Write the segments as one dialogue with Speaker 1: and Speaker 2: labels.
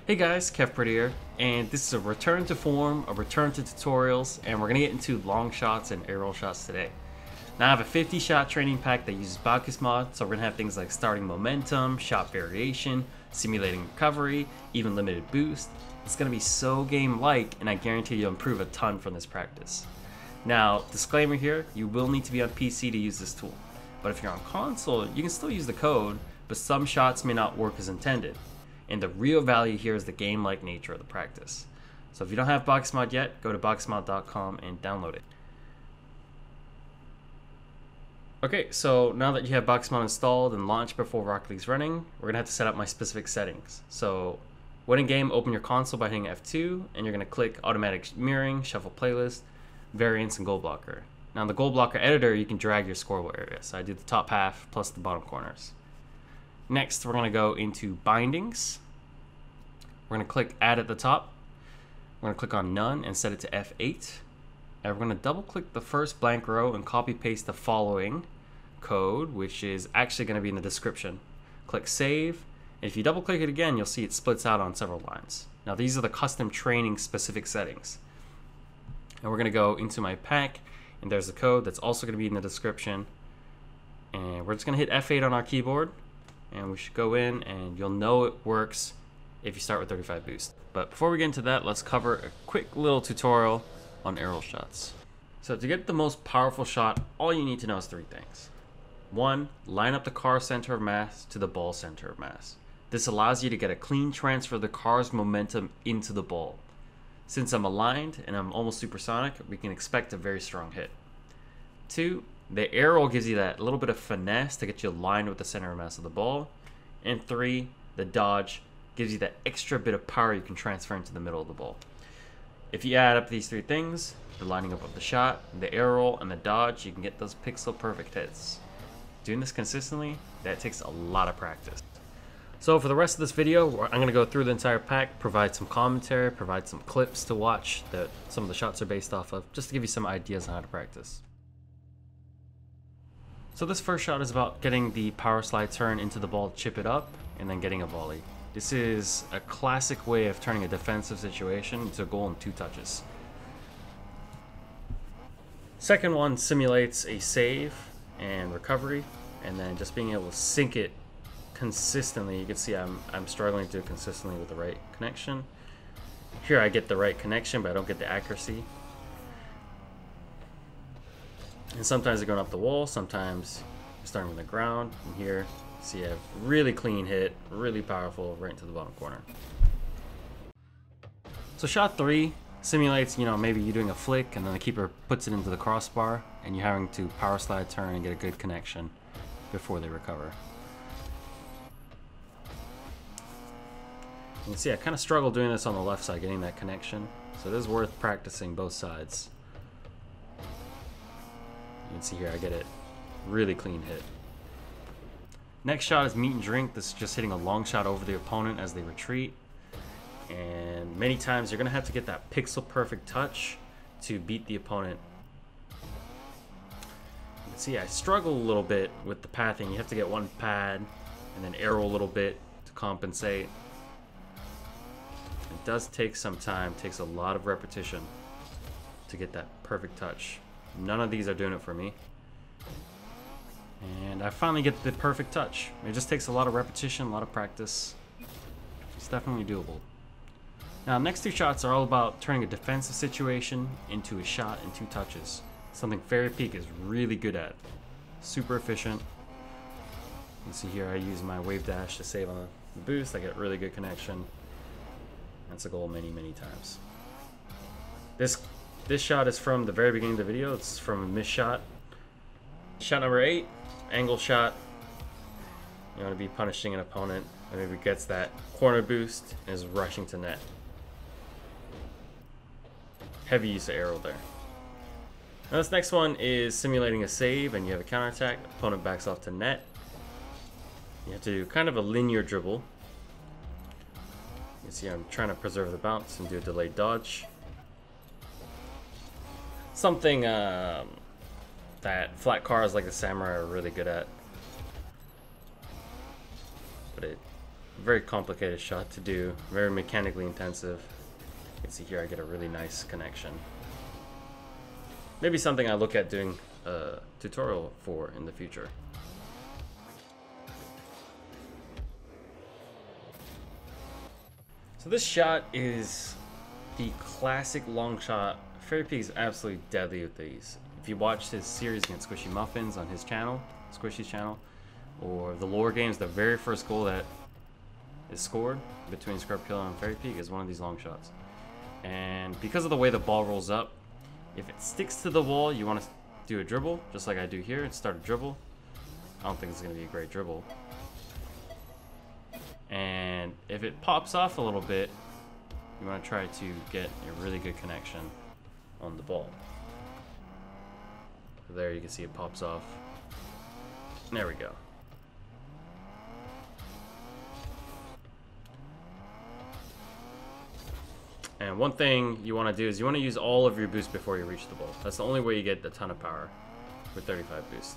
Speaker 1: Hey guys, Kevpert here, and this is a return to form, a return to tutorials, and we're going to get into long shots and aerial shots today. Now I have a 50 shot training pack that uses Bakkes mod, so we're going to have things like starting momentum, shot variation, simulating recovery, even limited boost. It's going to be so game-like, and I guarantee you'll improve a ton from this practice. Now, disclaimer here, you will need to be on PC to use this tool, but if you're on console, you can still use the code, but some shots may not work as intended. And the real value here is the game-like nature of the practice. So if you don't have Bakkes mod yet, go to bakkesmod.com and download it. Okay, so now that you have Bakkes mod installed and launched before Rocket League's running, we're gonna have to set up my specific settings. So when in game, open your console by hitting F2, and you're gonna click automatic mirroring, shuffle playlist, variance, and goal blocker. Now in the goal blocker editor, you can drag your scorable area. So I do the top half plus the bottom corners. Next, we're going to go into bindings. We're going to click add at the top. We're going to click on none and set it to F8. And we're going to double click the first blank row and copy paste the following code, which is actually going to be in the description. Click save. And if you double click it again, you'll see it splits out on several lines. Now these are the custom training specific settings. And we're going to go into my pack, and there's the code that's also going to be in the description. And we're just going to hit F8 on our keyboard. And we should go in, and you'll know it works if you start with 35 boost. But before we get into that, let's cover a quick little tutorial on aerial shots. So to get the most powerful shot, all you need to know is three things. One, line up the car center of mass to the ball center of mass. This allows you to get a clean transfer of the car's momentum into the ball. Since I'm aligned and I'm almost supersonic, we can expect a very strong hit. Two, the arrow gives you that little bit of finesse to get you aligned with the center of mass of the ball. And three, the dodge gives you that extra bit of power you can transfer into the middle of the ball. If you add up these three things, the lining up of the shot, the arrow, and the dodge, you can get those pixel perfect hits. Doing this consistently, that takes a lot of practice. So for the rest of this video, I'm going to go through the entire pack, provide some commentary, provide some clips to watch that some of the shots are based off of, just to give you some ideas on how to practice. So this first shot is about getting the power slide turn into the ball, chip it up, and then getting a volley. This is a classic way of turning a defensive situation into a goal in 2 touches. Second one simulates a save and recovery, and then just being able to sink it consistently. You can see I'm struggling to do it consistently with the right connection. Here I get the right connection, but I don't get the accuracy. And sometimes they're going up the wall, sometimes you're starting from the ground. And here, see, you have really clean hit, really powerful, right into the bottom corner. So shot 3 simulates, maybe you're doing a flick and then the keeper puts it into the crossbar and you're having to power slide turn and get a good connection before they recover. You can see I kind of struggle doing this on the left side, getting that connection. So it is worth practicing both sides. You can see here I get it really clean hit. Next shot is meet and drink. This is just hitting a long shot over the opponent as they retreat. And many times you're going to have to get that pixel perfect touch to beat the opponent. You can see I struggle a little bit with the pathing. You have to get one pad and then arrow a little bit to compensate. It does take some time, takes a lot of repetition to get that perfect touch. None of these are doing it for me. And I finally get the perfect touch. It just takes a lot of repetition, a lot of practice. It's definitely doable. Now, next 2 shots are all about turning a defensive situation into a shot in 2 touches. Something Fairy Peak is really good at. Super efficient. You can see here I use my wave dash to save on the boost. I get really good connection. That's a goal many, many times. This shot is from the very beginning of the video. It's from a missed shot. Shot number 8, angle shot. You want to be punishing an opponent and maybe gets that corner boost and is rushing to net. Heavy use of arrow there. Now this next one is simulating a save and you have a counterattack. Opponent backs off to net. You have to do kind of a linear dribble. You can see I'm trying to preserve the bounce and do a delayed dodge. Something that flat cars like the Samurai are really good at. But it Very complicated shot to do, very mechanically intensive. You can see here I get a really nice connection. Maybe something I look at doing a tutorial for in the future. So this shot is the classic long shot. Kevpert is absolutely deadly with these. If you watched his series against Squishy Muffins on his channel, Squishy's channel, or the lore games, the very first goal that is scored between Kevpert and Kevpert is one of these long shots. And because of the way the ball rolls up, if it sticks to the wall, you want to do a dribble, just like I do here, and start a dribble. I don't think it's going to be a great dribble. And if it pops off a little bit, you want to try to get a really good connection on the ball. There you can see it pops off. There we go. And one thing you want to do is you want to use all of your boost before you reach the ball. That's the only way you get a ton of power with 35 boost.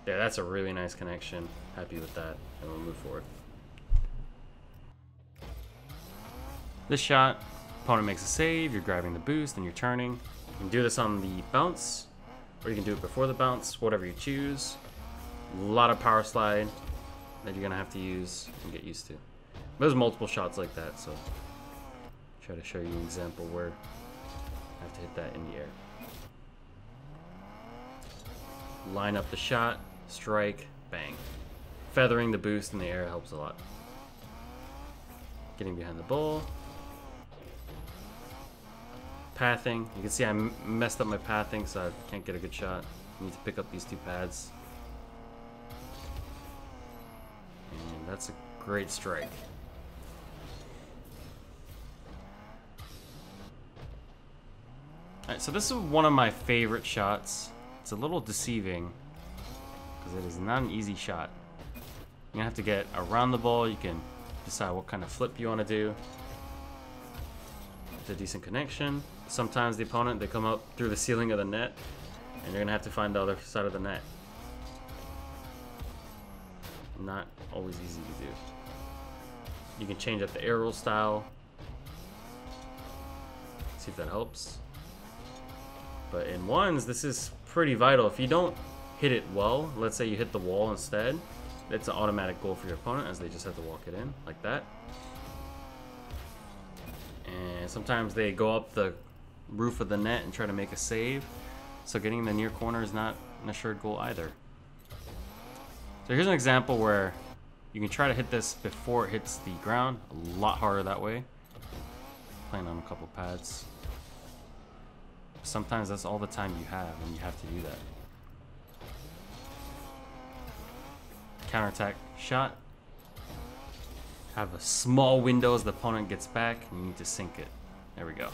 Speaker 1: Yeah, that's a really nice connection. Happy with that, and we'll move forward. This shot, opponent makes a save, you're grabbing the boost, and you're turning. You can do this on the bounce, or you can do it before the bounce, whatever you choose. A lot of power slide that you're gonna have to use and get used to. There's multiple shots like that, so try to show you an example where I have to hit that in the air. Line up the shot, strike, bang. Feathering the boost in the air helps a lot. Getting behind the ball. Pathing. You can see I messed up my pathing, so I can't get a good shot. I need to pick up these two pads. And that's a great strike. Alright, so this is one of my favorite shots. It's a little deceiving because it is not an easy shot. You're gonna have to get around the ball. You can decide what kind of flip you want to do. It's a decent connection. Sometimes the opponent, they come up through the ceiling of the net, and you're gonna have to find the other side of the net. Not always easy to do. You can change up the air roll style. See if that helps. But in ones, this is pretty vital. If you don't hit it well, let's say you hit the wall instead, it's an automatic goal for your opponent, as they just have to walk it in like that. And sometimes they go up the roof of the net and try to make a save, so getting the near corner is not an assured goal either. So here's an example where you can try to hit this before it hits the ground. A lot harder that way. Playing on a couple pads. Sometimes that's all the time you have, and you have to do that. Counterattack shot. Have a small window as the opponent gets back, and you need to sink it. There we go.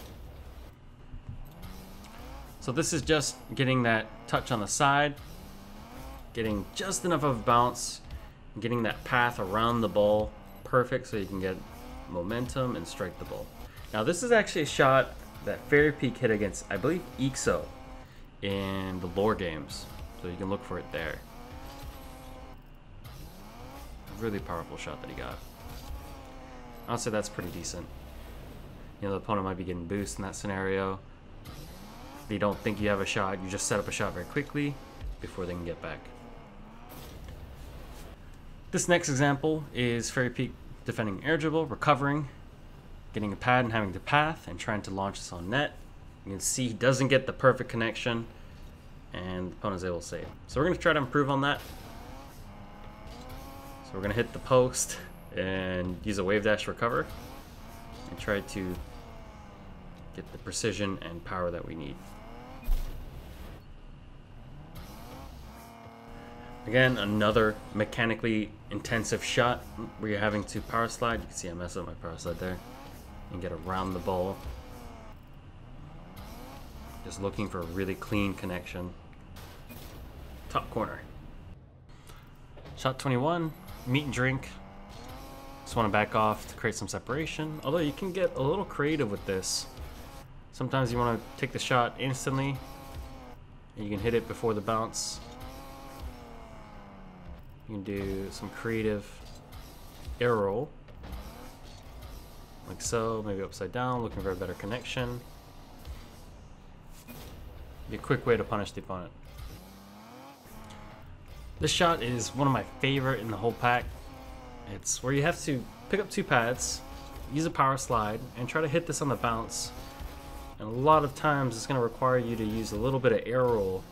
Speaker 1: So this is just getting that touch on the side, getting just enough of a bounce, getting that path around the ball perfect so you can get momentum and strike the ball. Now this is actually a shot that Kevpert hit against, I believe, Ixo in the lore games, so you can look for it there. Really powerful shot that he got. I'll say that's pretty decent. You know, the opponent might be getting boost in that scenario. They don't think you have a shot, you just set up a shot very quickly before they can get back. This next example is Kevpert defending air dribble, recovering, getting a pad and having to path, and trying to launch this on net. You can see he doesn't get the perfect connection, and the opponent's able to save. So we're going to try to improve on that. So we're going to hit the post and use a wave dash recover, and try to get the precision and power that we need. Again, another mechanically intensive shot where you're having to power slide. You can see I messed up my power slide there. And get around the ball. Just looking for a really clean connection. Top corner. Shot 21, meat and drink. Just want to back off to create some separation. Although you can get a little creative with this. Sometimes you want to take the shot instantly, and you can hit it before the bounce. You can do some creative air roll. Like so, maybe upside down, looking for a better connection. Be a quick way to punish the opponent. This shot is one of my favorite in the whole pack. It's where you have to pick up 2 pads, use a power slide, and try to hit this on the bounce. And a lot of times it's going to require you to use a little bit of air roll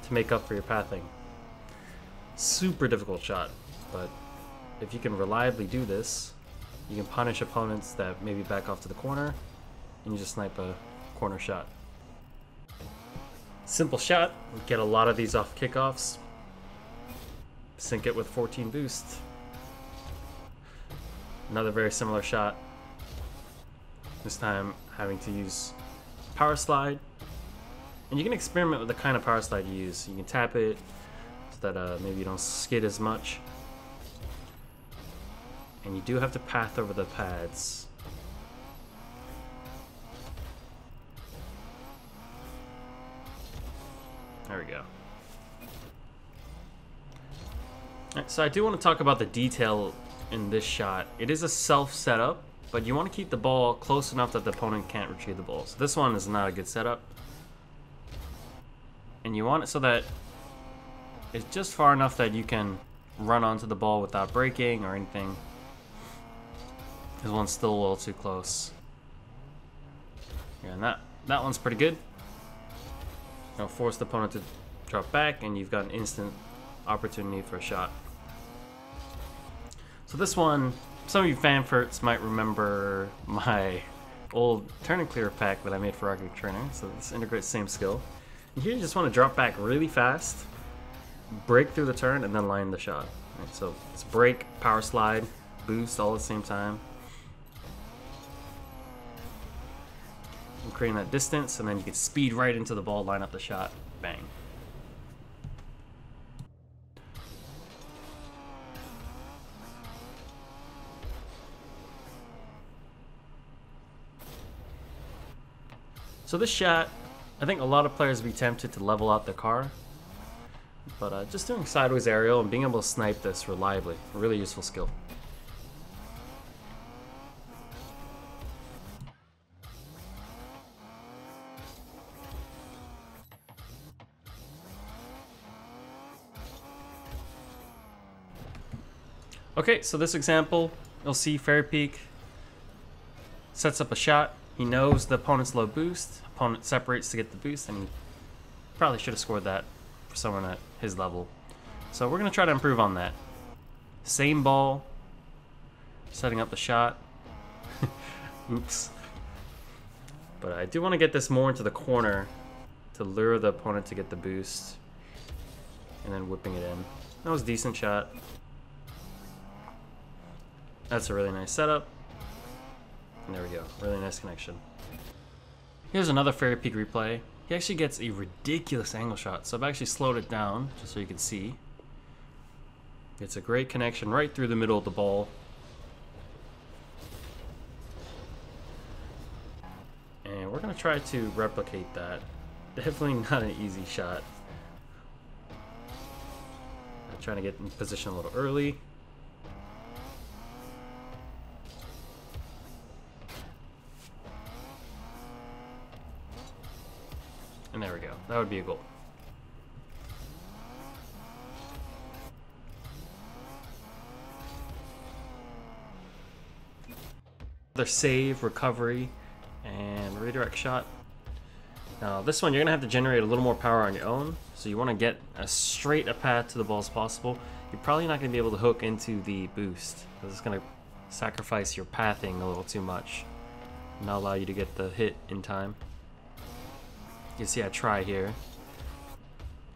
Speaker 1: to make up for your pathing. Super difficult shot, but if you can reliably do this, you can punish opponents that maybe back off to the corner, and you just snipe a corner shot. Simple shot, get a lot of these off kickoffs. Sync it with 14 boost. Another very similar shot. This time having to use power slide. And you can experiment with the kind of power slide you use. You can tap it so that maybe you don't skid as much. And you do have to path over the pads. There we go. Alright, so I do want to talk about the detail in this shot. It is a self setup, but you want to keep the ball close enough that the opponent can't retrieve the ball. So this one is not a good setup. And you want it so that it's just far enough that you can run onto the ball without breaking or anything. This one's still a little too close. Yeah, and that one's pretty good. Now force the opponent to drop back, and you've got an instant opportunity for a shot. So this one, some of you fanferts might remember my old turn and clear pack that I made for Rocket League Trainer. So this integrates the same skill. And here you just want to drop back really fast, break through the turn, and then line the shot. Right, so it's break, power slide, boost all at the same time. And creating that distance, and then you can speed right into the ball, line up the shot, bang. So this shot, I think a lot of players would be tempted to level out their car, but just doing sideways aerial and being able to snipe this reliably, a really useful skill. Okay, so this example, you'll see Fairy Peak sets up a shot. He knows the opponent's low boost. Opponent separates to get the boost, and he probably should have scored that for someone at his level. So we're going to try to improve on that. Same ball, setting up the shot. Oops. But I do want to get this more into the corner to lure the opponent to get the boost, and then whipping it in. That was a decent shot. That's a really nice setup. And there we go, really nice connection. Here's another Fairy Peak replay. He actually gets a ridiculous angle shot, so I've actually slowed it down just so you can see. It's a great connection right through the middle of the ball. And we're gonna try to replicate that. Definitely not an easy shot. I'm trying to get in position a little early. And there we go. That would be a goal. Another save, recovery, and redirect shot. Now this one you're going to have to generate a little more power on your own. So you want to get as straight a path to the ball as possible. You're probably not going to be able to hook into the boost, because it's going to sacrifice your pathing a little too much. Not allow you to get the hit in time. You can see I try here.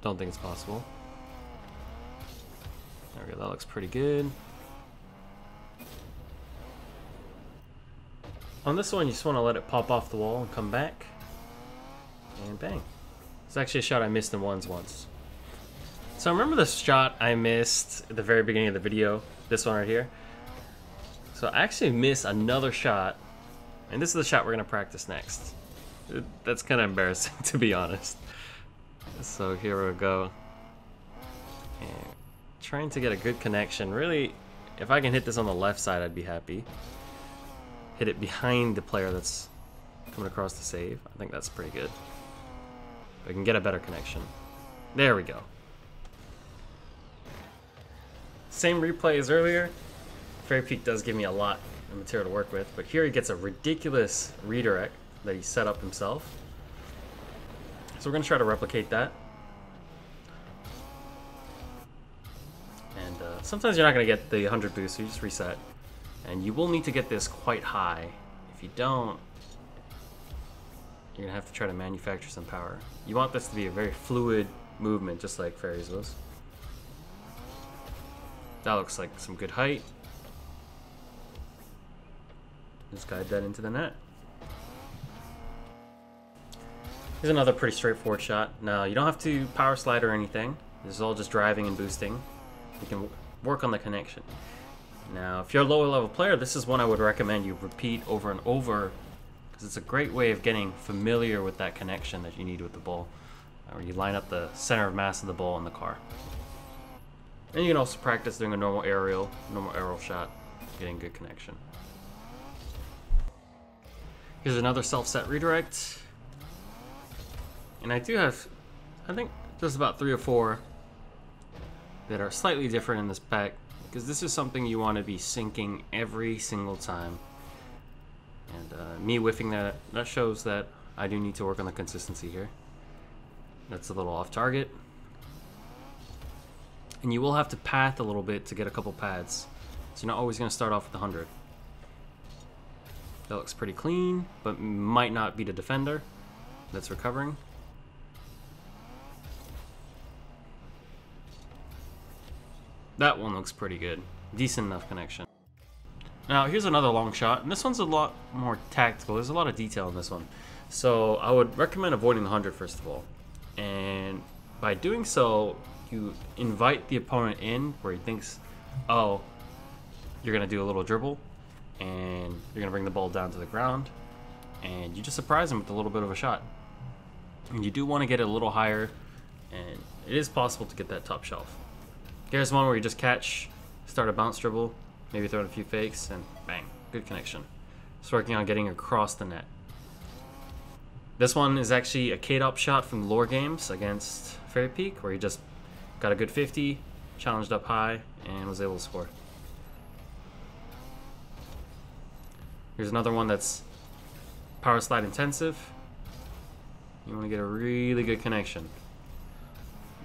Speaker 1: Don't think it's possible. There we go, that looks pretty good. On this one, you just want to let it pop off the wall and come back. And bang. It's actually a shot I missed in ones once. So remember the shot I missed at the very beginning of the video? This one right here? So I actually missed another shot. And this is the shot we're going to practice next. That's kind of embarrassing, to be honest. So here we go. And trying to get a good connection. Really, If I can hit this on the left side, I'd be happy. Hit it behind the player that's coming across the save. I think that's pretty good. I can get a better connection. There we go. Same replay as earlier. Fairy Peak does give me a lot of material to work with, but here he gets a ridiculous redirect that he set up himself. So we're going to try to replicate that. And sometimes you're not going to get the 100 boost, so you just reset. And you will need to get this quite high. If you don't, you're going to have to try to manufacture some power. You want this to be a very fluid movement, just like Fairies was. That looks like some good height. Just guide that into the net. Here's another pretty straightforward shot. Now, you don't have to power slide or anything. This is all just driving and boosting. You can work on the connection. Now, if you're a lower level player, this is one I would recommend you repeat over and over, because it's a great way of getting familiar with that connection that you need with the ball, where you line up the center of mass of the ball in the car. And you can also practice doing a normal aerial shot, getting good connection. Here's another self-set redirect. And I do have, I think, just about 3 or 4 that are slightly different in this pack, because this is something you want to be syncing every single time. And me whiffing that shows that I do need to work on the consistency here. That's a little off target. And you will have to path a little bit to get a couple pads. So you're not always going to start off with 100. That looks pretty clean, but might not be the defender that's recovering. That one looks pretty good. Decent enough connection. Now here's another long shot, and this one's a lot more tactical. There's a lot of detail in this one. So I would recommend avoiding the 100 first of all. And by doing so, you invite the opponent in where he thinks, oh, you're going to do a little dribble, and you're going to bring the ball down to the ground, and you just surprise him with a little bit of a shot. And you do want to get it a little higher, and it is possible to get that top shelf. Here's one where you just catch, start a bounce dribble, maybe throw in a few fakes, and bang, good connection. Just working on getting across the net. This one is actually a Kevpert shot from the lore games against Fairy Peak, where he just got a good 50, challenged up high, and was able to score. Here's another one that's power slide intensive. You want to get a really good connection.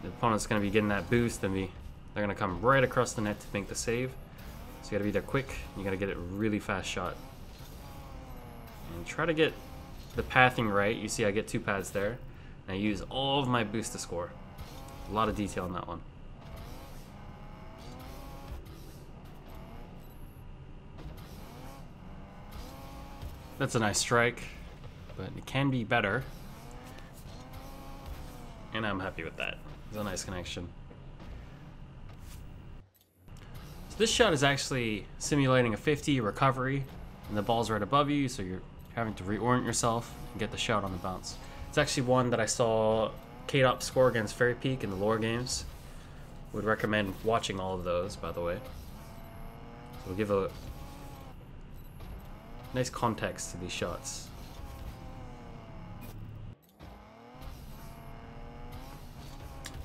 Speaker 1: The opponent's going to be getting that boost, and they're going to come right across the net to make the save. So you got to be there quick. You got to get it really fast shot. And try to get the pathing right. You see I get 2 pads there. And I use all of my boost to score. A lot of detail in that one. That's a nice strike, but it can be better. And I'm happy with that. It's a nice connection. So this shot is actually simulating a 50 recovery, and the ball's right above you, so you're having to reorient yourself and get the shot on the bounce. It's actually one that I saw Kevpert score against Fairy Peak in the lore games. Would recommend watching all of those, by the way. So we'll give a nice context to these shots.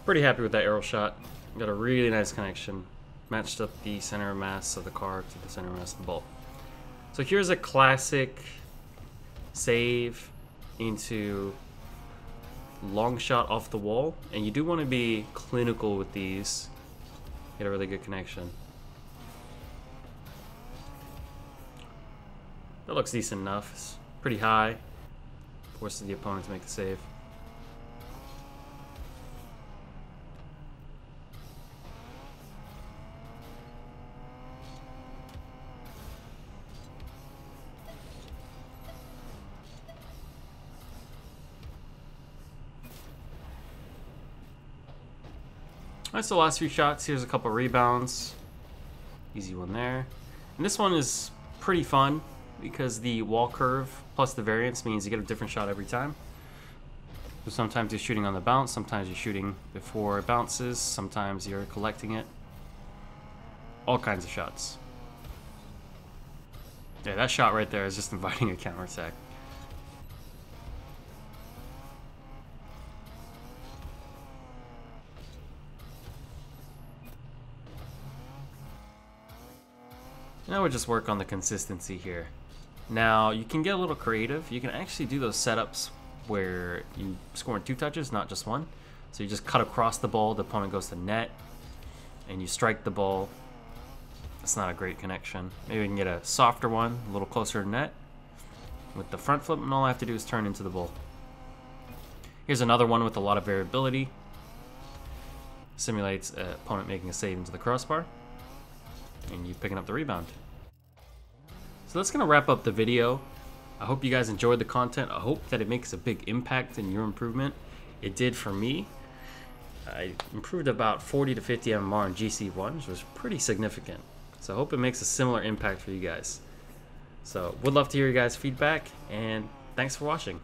Speaker 1: Pretty happy with that arrow shot. Got a really nice connection. Matched up the center of mass of the car to the center of mass of the ball. So here's a classic save into long shot off the wall, and you do want to be clinical with these. Get a really good connection. That looks decent enough. It's pretty high. Forces the opponent to make the save. Alright, so the last few shots. Here's a couple rebounds. Easy one there. And this one is pretty fun because the wall curve plus the variance means you get a different shot every time. So sometimes you're shooting on the bounce, sometimes you're shooting before it bounces, sometimes you're collecting it. all kinds of shots. Yeah, that shot right there is just inviting a counterattack. Now we'll just work on the consistency here. Now you can get a little creative. You can actually do those setups where you score in 2 touches, not just 1. So you just cut across the ball, the opponent goes to net, and you strike the ball. That's not a great connection. Maybe we can get a softer one, a little closer to net, with the front flip, and all I have to do is turn into the ball. Here's another one with a lot of variability. Simulates an opponent making a save into the crossbar, and you picking up the rebound. So that's going to wrap up the video. I hope you guys enjoyed the content. I hope that it makes a big impact in your improvement. It did for me. I improved about 40 to 50 MMR in GC1, which was pretty significant. So I hope it makes a similar impact for you guys. So would love to hear you guys' feedback, and thanks for watching.